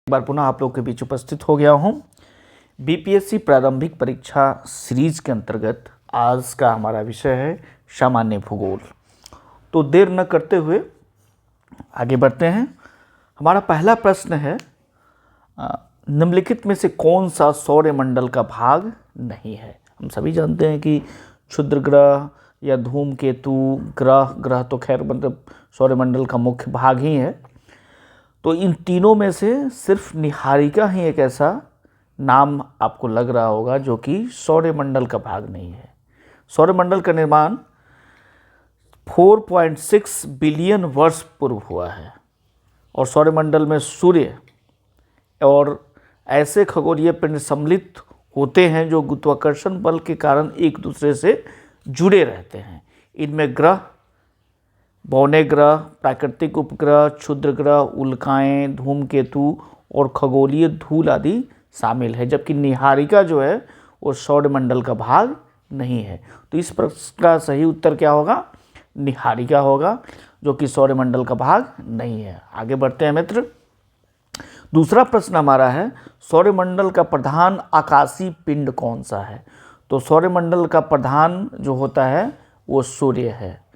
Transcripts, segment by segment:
एक बार पुनः आप लोग के बीच उपस्थित हो गया हूँ। बीपीएससी प्रारंभिक परीक्षा सीरीज के अंतर्गत आज का हमारा विषय है सामान्य भूगोल। तो देर न करते हुए आगे बढ़ते हैं। हमारा पहला प्रश्न है, निम्नलिखित में से कौन सा सौरमंडल का भाग नहीं है। हम सभी जानते हैं कि क्षुद्र ग्रह या धूमकेतु ग्रह तो खैर मतलब सौरमंडल का मुख्य भाग ही है। तो इन तीनों में से सिर्फ निहारिका ही एक ऐसा नाम आपको लग रहा होगा जो कि सौरमंडल का भाग नहीं है। सौरमंडल का निर्माण 4.6 बिलियन वर्ष पूर्व हुआ है और सौरमंडल में सूर्य और ऐसे खगोलीय पिंड सम्मिलित होते हैं जो गुरुत्वाकर्षण बल के कारण एक दूसरे से जुड़े रहते हैं। इनमें ग्रह, बौने ग्रह, प्राकृतिक उपग्रह, क्षुद्र ग्रह, उल्काएं, धूमकेतु और खगोलीय धूल आदि शामिल है, जबकि निहारिका जो है वो सौरमंडल का भाग नहीं है। तो इस प्रश्न का सही उत्तर क्या होगा? निहारिका होगा, जो कि सौरमंडल का भाग नहीं है। आगे बढ़ते हैं मित्र। दूसरा प्रश्न हमारा है, सौरमंडल का प्रधान आकाशीय पिंड कौन सा है। तो सौरमंडल का प्रधान जो होता है वो सूर्य है।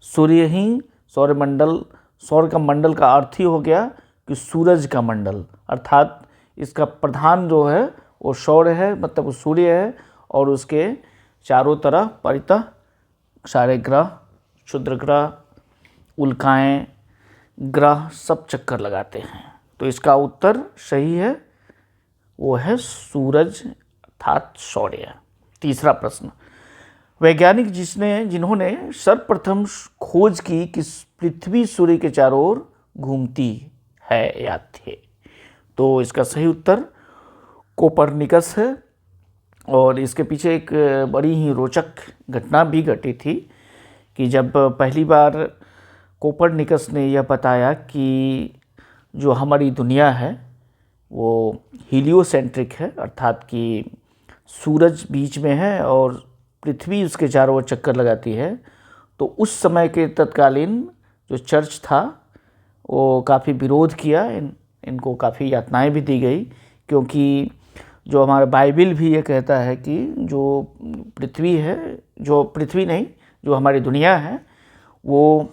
सूर्य ही सौरमंडल, सौर का मंडल का अर्थ ही हो गया कि सूरज का मंडल, अर्थात इसका प्रधान जो है वो सौर्य है, मतलब वो सूर्य है और उसके चारों तरफ परितः सारे ग्रह, क्षुद्र ग्रह, उल्काएं, ग्रह सब चक्कर लगाते हैं। तो इसका उत्तर सही है, वो है सूरज अर्थात सौर्य। तीसरा प्रश्न, वैज्ञानिक जिन्होंने सर्वप्रथम खोज की कि पृथ्वी सूर्य के चारों ओर घूमती है या थे। तो इसका सही उत्तर कोपरनिकस है और इसके पीछे एक बड़ी ही रोचक घटना भी घटी थी कि जब पहली बार कोपरनिकस ने यह बताया कि जो हमारी दुनिया है वो हीलियोसेंट्रिक है, अर्थात कि सूरज बीच में है और पृथ्वी उसके चारों ओर चक्कर लगाती है। तो उस समय के तत्कालीन जो चर्च था वो काफ़ी विरोध किया, इनको काफ़ी यातनाएं भी दी गई, क्योंकि जो हमारा बाइबिल भी ये कहता है कि जो पृथ्वी है, जो पृथ्वी नहीं, जो हमारी दुनिया है वो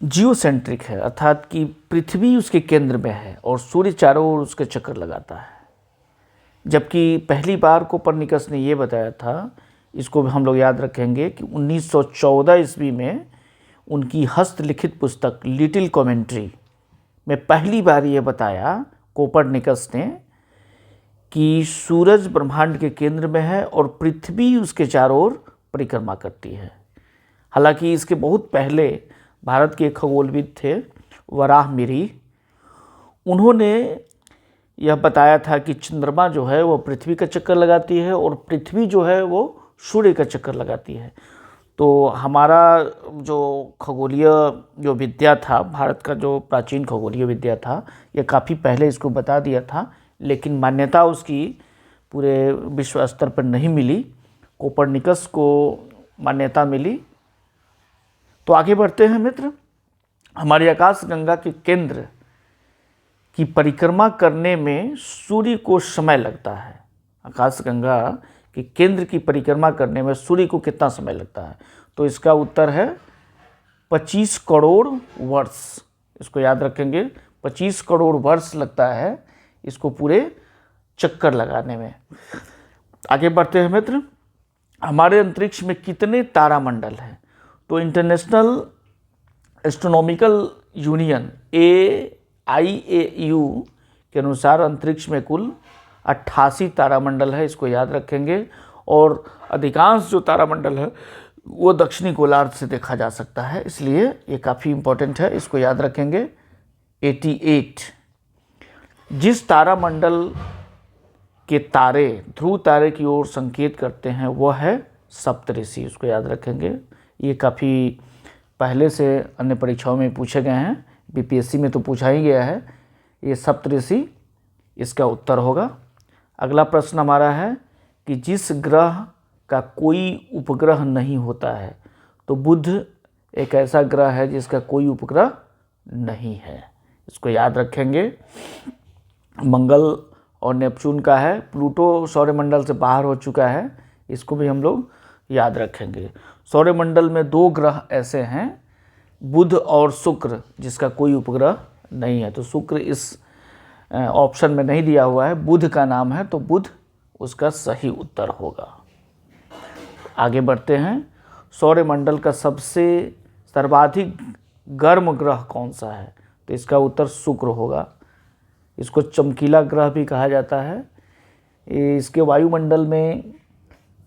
जियोसेंट्रिक है, अर्थात कि पृथ्वी उसके केंद्र में है और सूर्य चारों ओर उसके चक्कर लगाता है। जबकि पहली बार कोपरनिकस ने ये बताया था, इसको भी हम लोग याद रखेंगे कि 1914 ईस्वी में उनकी हस्तलिखित पुस्तक लिटिल कमेंट्री में पहली बार ये बताया कोपरनिकस ने कि सूरज ब्रह्मांड के केंद्र में है और पृथ्वी उसके चारों ओर परिक्रमा करती है। हालांकि इसके बहुत पहले भारत के खगोलविद थे वराहमिहिर, उन्होंने यह बताया था कि चंद्रमा जो है वो पृथ्वी का चक्कर लगाती है और पृथ्वी जो है वो सूर्य का चक्कर लगाती है। तो हमारा जो खगोलीय जो विद्या था, भारत का जो प्राचीन खगोलीय विद्या था, यह काफ़ी पहले इसको बता दिया था, लेकिन मान्यता उसकी पूरे विश्व स्तर पर नहीं मिली। कोपरनिकस को मान्यता मिली। तो आगे बढ़ते हैं मित्र। हमारी आकाशगंगा के केंद्र की परिक्रमा करने में सूर्य को समय लगता है। आकाशगंगा के केंद्र की परिक्रमा करने में सूर्य को कितना समय लगता है? तो इसका उत्तर है 25 करोड़ वर्ष। इसको याद रखेंगे, 25 करोड़ वर्ष लगता है इसको पूरे चक्कर लगाने में। आगे बढ़ते हैं मित्र। हमारे अंतरिक्ष में कितने तारामंडल हैं? तो इंटरनेशनल एस्ट्रोनॉमिकल यूनियन IAU के अनुसार अंतरिक्ष में कुल 88 तारामंडल है, इसको याद रखेंगे। और अधिकांश जो तारामंडल है वो दक्षिणी गोलार्ध से देखा जा सकता है, इसलिए ये काफ़ी इम्पोर्टेंट है, इसको याद रखेंगे। 88 जिस तारामंडल के तारे ध्रुव तारे की ओर संकेत करते हैं वह है सप्तऋषि, उसको याद रखेंगे। ये काफ़ी पहले से अन्य परीक्षाओं में पूछे गए हैं, बीपीएससी में तो पूछा ही गया है। ये सप्तऋषि इसका उत्तर होगा। अगला प्रश्न हमारा है कि जिस ग्रह का कोई उपग्रह नहीं होता है, तो बुध एक ऐसा ग्रह है जिसका कोई उपग्रह नहीं है। इसको याद रखेंगे। मंगल और नेपच्यून का है, प्लूटो सौरमंडल से बाहर हो चुका है, इसको भी हम लोग याद रखेंगे। सौरमंडल में 2 ग्रह ऐसे हैं, बुध और शुक्र, जिसका कोई उपग्रह नहीं है। तो शुक्र इस ऑप्शन में नहीं दिया हुआ है, बुध का नाम है, तो बुध उसका सही उत्तर होगा। आगे बढ़ते हैं। सौरमंडल का सबसे सर्वाधिक गर्म ग्रह कौन सा है? तो इसका उत्तर शुक्र होगा। इसको चमकीला ग्रह भी कहा जाता है। इसके वायुमंडल में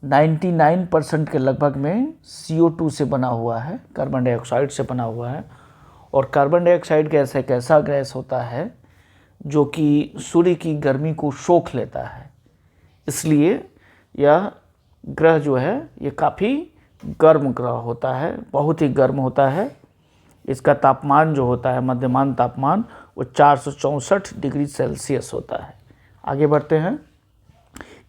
99% के लगभग में CO2 से बना हुआ है, कार्बन डाइऑक्साइड से बना हुआ है। और कार्बन डाइऑक्साइड गैस एक ऐसा गैस होता है जो कि सूर्य की गर्मी को सोख लेता है, इसलिए यह ग्रह जो है ये काफ़ी गर्म ग्रह होता है, बहुत ही गर्म होता है। इसका तापमान जो होता है, मध्यमान तापमान, वो 464 डिग्री सेल्सियस होता है। आगे बढ़ते हैं।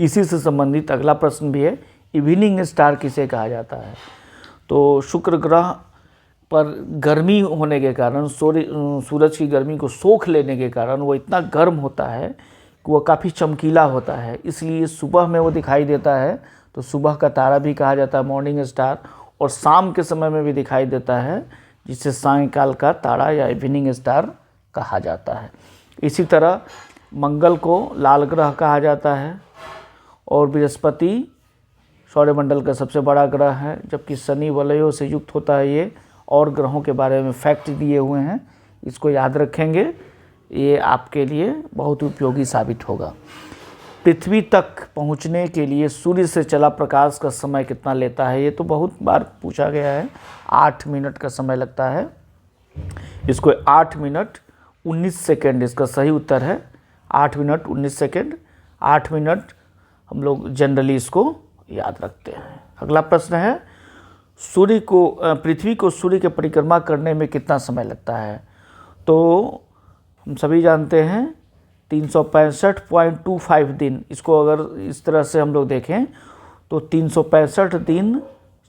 इसी से संबंधित अगला प्रश्न भी है, इवनिंग स्टार किसे कहा जाता है? तो शुक्र ग्रह पर गर्मी होने के कारण, सूरज की गर्मी को सोख लेने के कारण वो इतना गर्म होता है कि वो काफ़ी चमकीला होता है, इसलिए सुबह में वो दिखाई देता है, तो सुबह का तारा भी कहा जाता है, मॉर्निंग स्टार। और शाम के समय में भी दिखाई देता है, जिसे सायंकाल का तारा या इवनिंग स्टार कहा जाता है। इसी तरह मंगल को लाल ग्रह कहा जाता है, और बृहस्पति सौरमंडल का सबसे बड़ा ग्रह है, जबकि शनि वलयों से युक्त होता है ये। और ग्रहों के बारे में फैक्ट दिए हुए हैं, इसको याद रखेंगे, ये आपके लिए बहुत उपयोगी साबित होगा। पृथ्वी तक पहुंचने के लिए सूर्य से चला प्रकाश का समय कितना लेता है? ये तो बहुत बार पूछा गया है। 8 मिनट का समय लगता है। इसको 8 मिनट 19 सेकेंड इसका सही उत्तर है। 8 मिनट 19 सेकेंड, 8 मिनट हम लोग जनरली इसको याद रखते हैं। अगला प्रश्न है, पृथ्वी को सूर्य के परिक्रमा करने में कितना समय लगता है? तो हम सभी जानते हैं 365.25 दिन। इसको अगर इस तरह से हम लोग देखें तो 365 दिन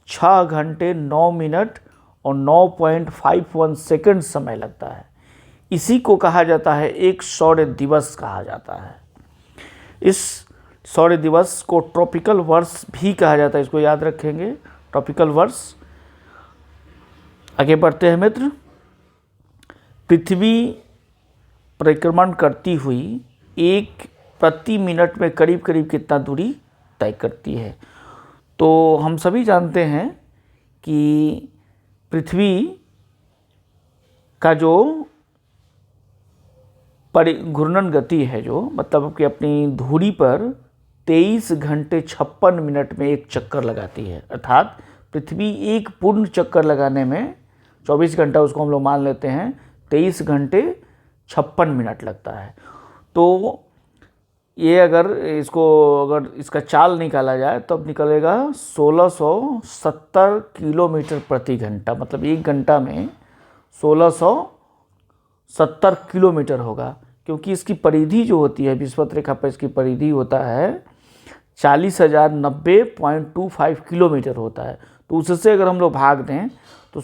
6 घंटे 9 मिनट और 9.51 सेकंड समय लगता है। इसी को कहा जाता है एक सौर दिवस कहा जाता है। इस सौर दिवस को ट्रॉपिकल वर्ष भी कहा जाता है, इसको याद रखेंगे, ट्रॉपिकल वर्ष। आगे बढ़ते हैं मित्र। पृथ्वी परिक्रमण करती हुई एक प्रति मिनट में करीब करीब कितना दूरी तय करती है? तो हम सभी जानते हैं कि पृथ्वी का जो घूर्णन गति है, जो मतलब कि अपनी धुरी पर 23 घंटे 56 मिनट में एक चक्कर लगाती है। अर्थात पृथ्वी एक पूर्ण चक्कर लगाने में 24 घंटा उसको हम लोग मान लेते हैं, 23 घंटे 56 मिनट लगता है। तो ये अगर इसका चाल निकाला जाए तब निकलेगा 1670 किलोमीटर प्रति घंटा, मतलब एक घंटा में 1670 किलोमीटर होगा। क्योंकि इसकी परिधि जो होती है, विषुवत रेखा पर इसकी परिधि होता है 40,090.25 किलोमीटर होता है। तो उससे अगर हम लोग भाग दें तो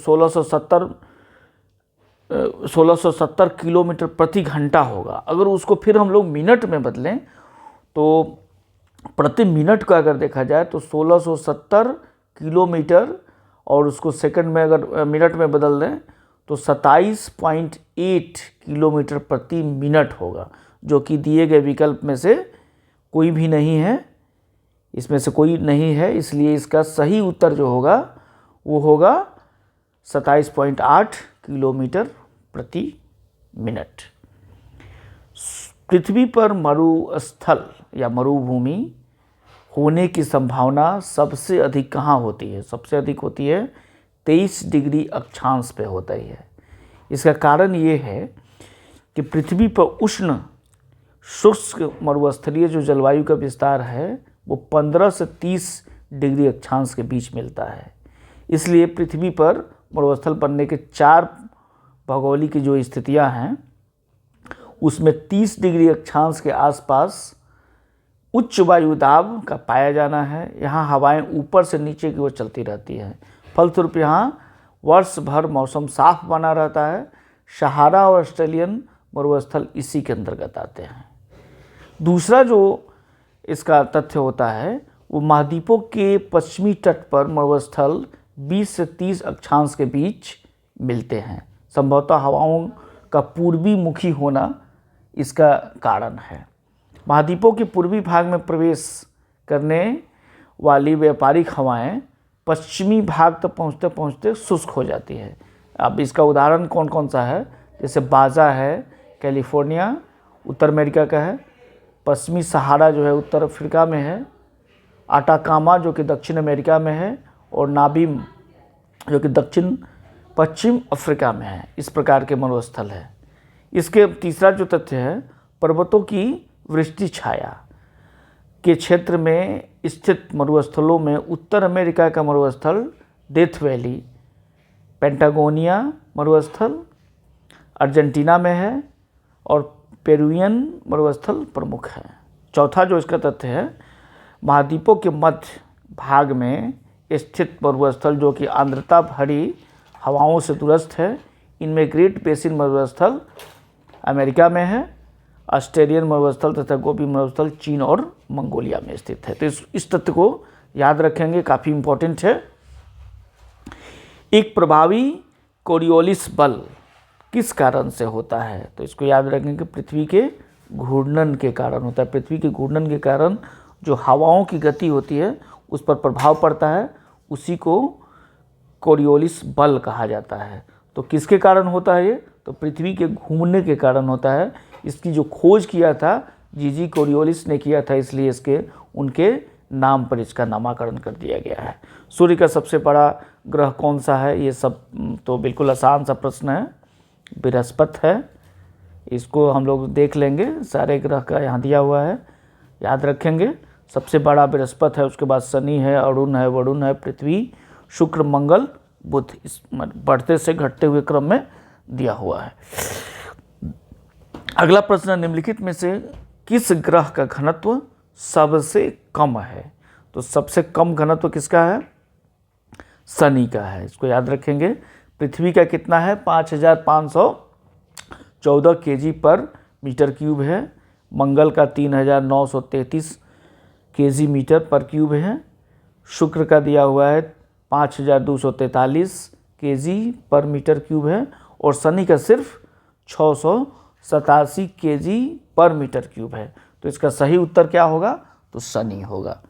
1670 किलोमीटर प्रति घंटा होगा। अगर उसको फिर हम लोग मिनट में बदलें तो प्रति मिनट का अगर देखा जाए तो 1670 किलोमीटर, और उसको सेकंड में अगर मिनट में बदल दें तो 27.8 किलोमीटर प्रति मिनट होगा, जो कि दिए गए विकल्प में से कोई भी नहीं है, इसमें से कोई नहीं है। इसलिए इसका सही उत्तर जो होगा वो होगा 27.8 किलोमीटर प्रति मिनट। पृथ्वी पर मरुस्थल या मरुभूमि होने की संभावना सबसे अधिक कहाँ होती है? सबसे अधिक होती है 23 डिग्री अक्षांश पे होता ही है। इसका कारण ये है कि पृथ्वी पर उष्ण शुष्क मरुस्थलीय जो जलवायु का विस्तार है वो 15 से 30 डिग्री अक्षांश के बीच मिलता है। इसलिए पृथ्वी पर मरुस्थल बनने के 4 भौगोलिक जो स्थितियां हैं उसमें 30 डिग्री अक्षांश के आसपास उच्च वायु दाब का पाया जाना है। यहाँ हवाएं ऊपर से नीचे की ओर चलती रहती हैं। फलस्वरूप यहाँ वर्ष भर मौसम साफ बना रहता है। सहारा और ऑस्ट्रेलियन मरुस्थल इसी के अंतर्गत आते हैं। दूसरा जो इसका तथ्य होता है वो महाद्वीपों के पश्चिमी तट पर मरुस्थल 20 से 30 अक्षांश के बीच मिलते हैं। संभवतः हवाओं का पूर्वी मुखी होना इसका कारण है। महाद्वीपों के पूर्वी भाग में प्रवेश करने वाली व्यापारिक हवाएं पश्चिमी भाग तक पहुंचते पहुंचते शुष्क हो जाती है। अब इसका उदाहरण कौन कौन सा है, जैसे बाजा है कैलिफोर्निया उत्तर अमेरिका का है, पश्चिमी सहारा जो है उत्तर अफ्रीका में है, आटाकामा जो कि दक्षिण अमेरिका में है, और नाबीम जो कि दक्षिण पश्चिम अफ्रीका में है। इस प्रकार के मरुस्थल है। इसके तीसरा जो तथ्य है, पर्वतों की वृष्टि छाया के क्षेत्र में स्थित मरुस्थलों में उत्तर अमेरिका का मरुस्थल डेथ वैली, पेंटागोनिया मरुस्थल अर्जेंटीना में है, और पेरुवियन मरुस्थल प्रमुख है। चौथा जो इसका तथ्य है, महाद्वीपों के मध्य भाग में स्थित मरुस्थल जो कि आर्द्रता भरी हवाओं से दूरस्थ है, इनमें ग्रेट बेसिन मरुस्थल अमेरिका में है, ऑस्ट्रेलियन मरुस्थल तथा गोबी मरुस्थल चीन और मंगोलिया में स्थित है। तो इस तथ्य को याद रखेंगे, काफ़ी इम्पोर्टेंट है। एक प्रभावी कोरियोलिस बल किस कारण से होता है, तो इसको याद रखेंगे, पृथ्वी के घूर्णन के कारण होता है। पृथ्वी के घूर्णन के कारण जो हवाओं की गति होती है उस पर प्रभाव पड़ता है, उसी को कोरियोलिस बल कहा जाता है। तो किसके कारण होता है ये, तो पृथ्वी के घूमने के कारण होता है। इसकी जो खोज किया था जीजी कोरियोलिस ने किया था, इसलिए इसके उनके नाम पर इसका नामकरण कर दिया गया है। सूर्य का सबसे बड़ा ग्रह कौन सा है, ये सब तो बिल्कुल आसान सा प्रश्न है, बृहस्पति है। इसको हम लोग देख लेंगे, सारे ग्रह का यहाँ दिया हुआ है, याद रखेंगे। सबसे बड़ा बृहस्पति है, उसके बाद शनि है, अरुण है, वरुण है, पृथ्वी, शुक्र, मंगल, बुध, इस बढ़ते से घटते हुए क्रम में दिया हुआ है। अगला प्रश्न, निम्नलिखित में से किस ग्रह का घनत्व सबसे कम है, तो सबसे कम घनत्व किसका है, शनि का है। इसको याद रखेंगे। पृथ्वी का कितना है, 5514 kg पर मीटर क्यूब है। मंगल का 3933 kg मीटर पर क्यूब है। शुक्र का दिया हुआ है 5243 kg पर मीटर क्यूब है, और शनि का सिर्फ 687 kg पर मीटर क्यूब है। तो इसका सही उत्तर क्या होगा, तो शनि होगा।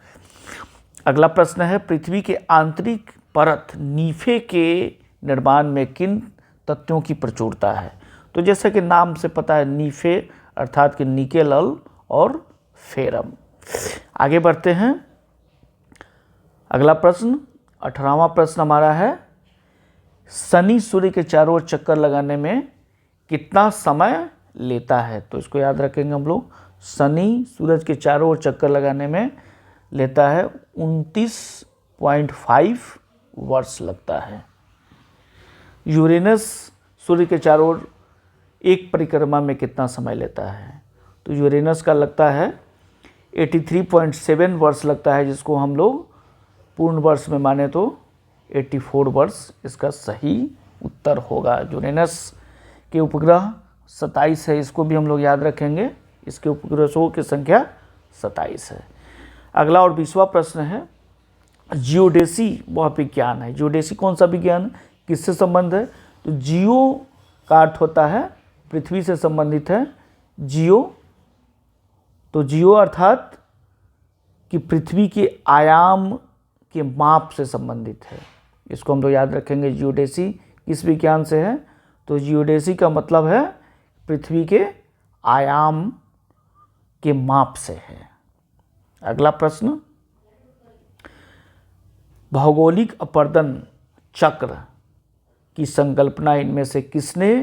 अगला प्रश्न है, पृथ्वी के आंतरिक परत नीफे के निर्माण में किन तत्वों की प्रचुरता है, तो जैसा कि नाम से पता है नीफे अर्थात कि निकेल और फेरम। आगे बढ़ते हैं। अगला प्रश्न 18वां प्रश्न हमारा है, शनि सूर्य के चारों ओर चक्कर लगाने में कितना समय लेता है, तो इसको याद रखेंगे हम लोग। शनि सूरज के चारों ओर चक्कर लगाने में लेता है 29.5 वर्ष लगता है। यूरेनस सूर्य के चारों ओर एक परिक्रमा में कितना समय लेता है, तो यूरेनस का लगता है 83.7 वर्ष लगता है, जिसको हम लोग पूर्ण वर्ष में माने तो 84 वर्ष इसका सही उत्तर होगा। यूरेनस के उपग्रह 27 है, इसको भी हम लोग याद रखेंगे। इसके उपग्रहों की संख्या 27 है। अगला और 20वां प्रश्न है, जियोडेसी वह विज्ञान है। जियोडेसी कौन सा विज्ञान, किससे संबंध है, तो जियो का अर्थ होता है पृथ्वी से संबंधित है। जियो, तो जियो अर्थात कि पृथ्वी के आयाम के माप से संबंधित है, इसको हम लोग याद रखेंगे। जियोडेसी किस विज्ञान से है, तो जियोडेसी का मतलब है पृथ्वी के आयाम के माप से है। अगला प्रश्न, भौगोलिक अपर्दन चक्र की संकल्पना इनमें से किसने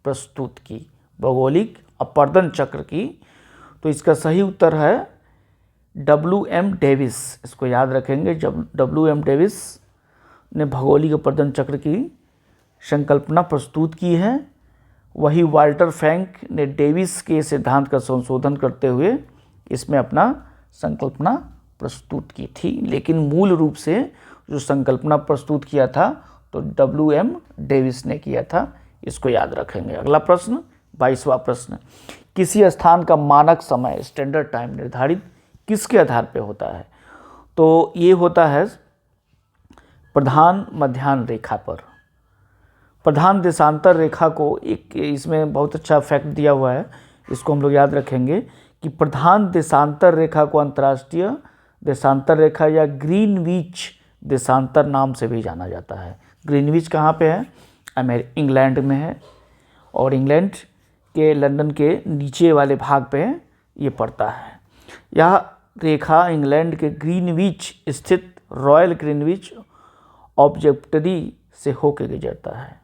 प्रस्तुत की, भौगोलिक अपर्दन चक्र की, तो इसका सही उत्तर है WM डेविस। इसको याद रखेंगे, जब WM डेविस ने भौगोलिक अपर्दन चक्र की संकल्पना प्रस्तुत की है। वही वाल्टर फ्रैंक ने डेविस के सिद्धांत का संशोधन करते हुए इसमें अपना संकल्पना प्रस्तुत की थी, लेकिन मूल रूप से जो संकल्पना प्रस्तुत किया था तो WM डेविस ने किया था। इसको याद रखेंगे। अगला प्रश्न 22वां प्रश्न, किसी स्थान का मानक समय स्टैंडर्ड टाइम निर्धारित किसके आधार पर होता है? तो ये होता है प्रधान मध्याह्न रेखा पर। प्रधान देशांतर रेखा को एक इसमें बहुत अच्छा फैक्ट दिया हुआ है, इसको हम लोग याद रखेंगे कि प्रधान देशांतर रेखा को अंतर्राष्ट्रीय देशांतर रेखा या ग्रीनविच देशांतर नाम से भी जाना जाता है। ग्रीनविच कहाँ पे है? इंग्लैंड में है, और इंग्लैंड के लंदन के नीचे वाले भाग पे ये पड़ता है। यह रेखा इंग्लैंड के ग्रीनविच स्थित रॉयल ग्रीनविच ऑब्जर्वेटरी से होकर गुजरता है,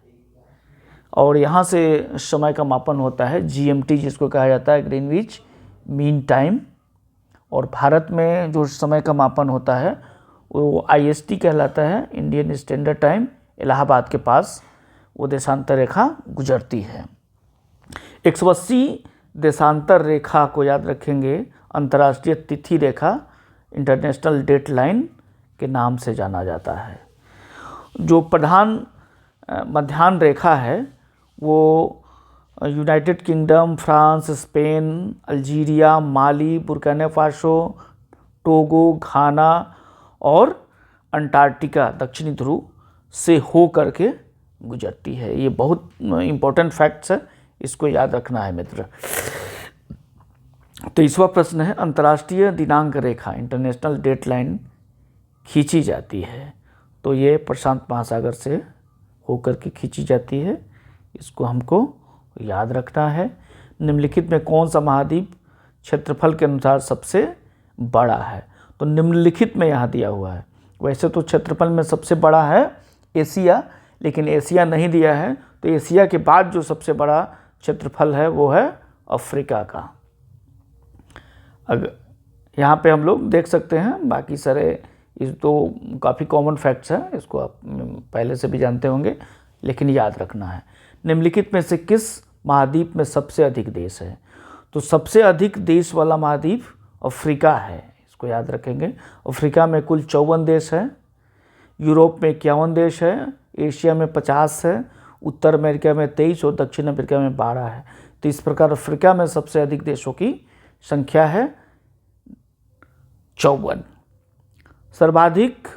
और यहाँ से समय का मापन होता है GMT, जिसको कहा जाता है ग्रीनविच मीन टाइम। और भारत में जो समय का मापन होता है वो IST कहलाता है, इंडियन स्टैंडर्ड टाइम। इलाहाबाद के पास वो देशांतर रेखा गुजरती है। 180 देशांतर रेखा को याद रखेंगे अंतर्राष्ट्रीय तिथि रेखा, इंटरनेशनल डेट लाइन के नाम से जाना जाता है। जो प्रधान मध्याह्न रेखा है वो United Kingdom, France, Spain, Algeria, Mali, Burkina Faso, Togo, Ghana और अंटार्कटिका दक्षिणी ध्रुव से हो करके गुजरती है। ये बहुत इम्पोर्टेंट फैक्ट्स है, इसको याद रखना है मित्र। 23वां प्रश्न है, अंतर्राष्ट्रीय दिनांक रेखा इंटरनेशनल डेट लाइन खींची जाती है। तो ये प्रशांत महासागर से होकर के खींची जाती है, इसको हमको याद रखना है। निम्नलिखित में कौन सा महाद्वीप क्षेत्रफल के अनुसार सबसे बड़ा है? तो निम्नलिखित में यहाँ दिया हुआ है। वैसे तो क्षेत्रफल में सबसे बड़ा है एशिया, लेकिन एशिया नहीं दिया है, तो एशिया के बाद जो सबसे बड़ा क्षेत्रफल है वो है अफ्रीका का। अगर यहाँ पे हम लोग देख सकते हैं, बाकी सारे इस तो काफ़ी कॉमन फैक्ट्स हैं, इसको आप पहले से भी जानते होंगे, लेकिन याद रखना है। निम्नलिखित में से किस महाद्वीप में सबसे अधिक देश है? तो सबसे अधिक देश वाला महाद्वीप अफ्रीका है, इसको याद रखेंगे। अफ्रीका में कुल 54 देश हैं, यूरोप में 51 देश है, एशिया में 50 है, उत्तर अमेरिका में 23 और दक्षिण अमेरिका में 12 है। तो इस प्रकार अफ्रीका में सबसे अधिक देशों की संख्या है 54। सर्वाधिक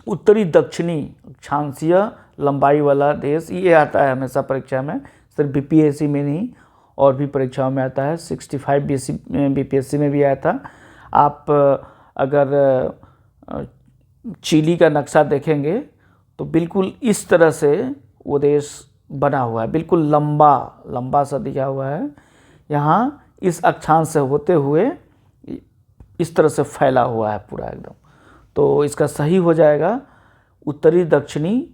उत्तरी दक्षिणी अक्षांशीय लंबाई वाला देश, ये आता है हमेशा परीक्षा में, सिर्फ BPSC में नहीं और भी परीक्षाओं में आता है। 65 BPSC में भी आया था। आप अगर चिली का नक्शा देखेंगे तो बिल्कुल इस तरह से वो देश बना हुआ है, बिल्कुल लंबा सा दिया हुआ है। यहाँ इस अक्षांश से होते हुए इस तरह से फैला हुआ है पूरा एकदम। तो इसका सही हो जाएगा उत्तरी दक्षिणी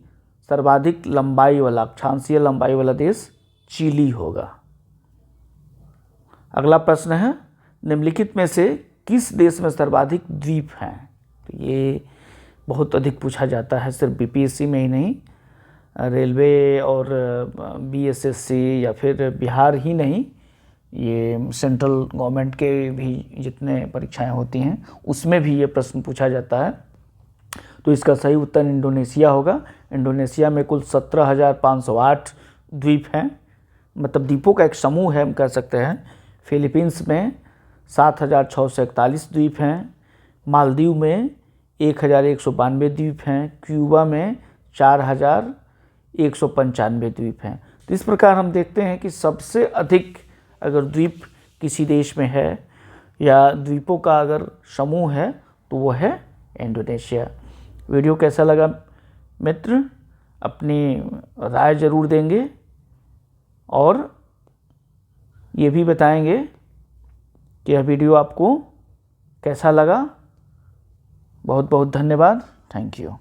सर्वाधिक लंबाई वाला अक्षांशीय लंबाई वाला देश चिली होगा। अगला प्रश्न है, निम्नलिखित में से किस देश में सर्वाधिक द्वीप हैं? तो ये बहुत अधिक पूछा जाता है, सिर्फ BPSC में ही नहीं, रेलवे और BSSC या फिर बिहार ही नहीं, ये सेंट्रल गवर्नमेंट के भी जितने परीक्षाएं होती हैं उसमें भी ये प्रश्न पूछा जाता है। तो इसका सही उत्तर इंडोनेशिया होगा। इंडोनेशिया में कुल 17,508 द्वीप हैं, मतलब द्वीपों का एक समूह है हम कह सकते हैं। फिलीपींस में 7,641 द्वीप हैं, मालदीव में 1,192 द्वीप हैं, क्यूबा में 4,195 द्वीप हैं। तो इस प्रकार हम देखते हैं कि सबसे अधिक अगर द्वीप किसी देश में है या द्वीपों का अगर समूह है तो वो है इंडोनेशिया। वीडियो कैसा लगा मित्र? अपनी राय ज़रूर देंगे और ये भी बताएंगे कि यह वीडियो आपको कैसा लगा। बहुत बहुत धन्यवाद। Thank you.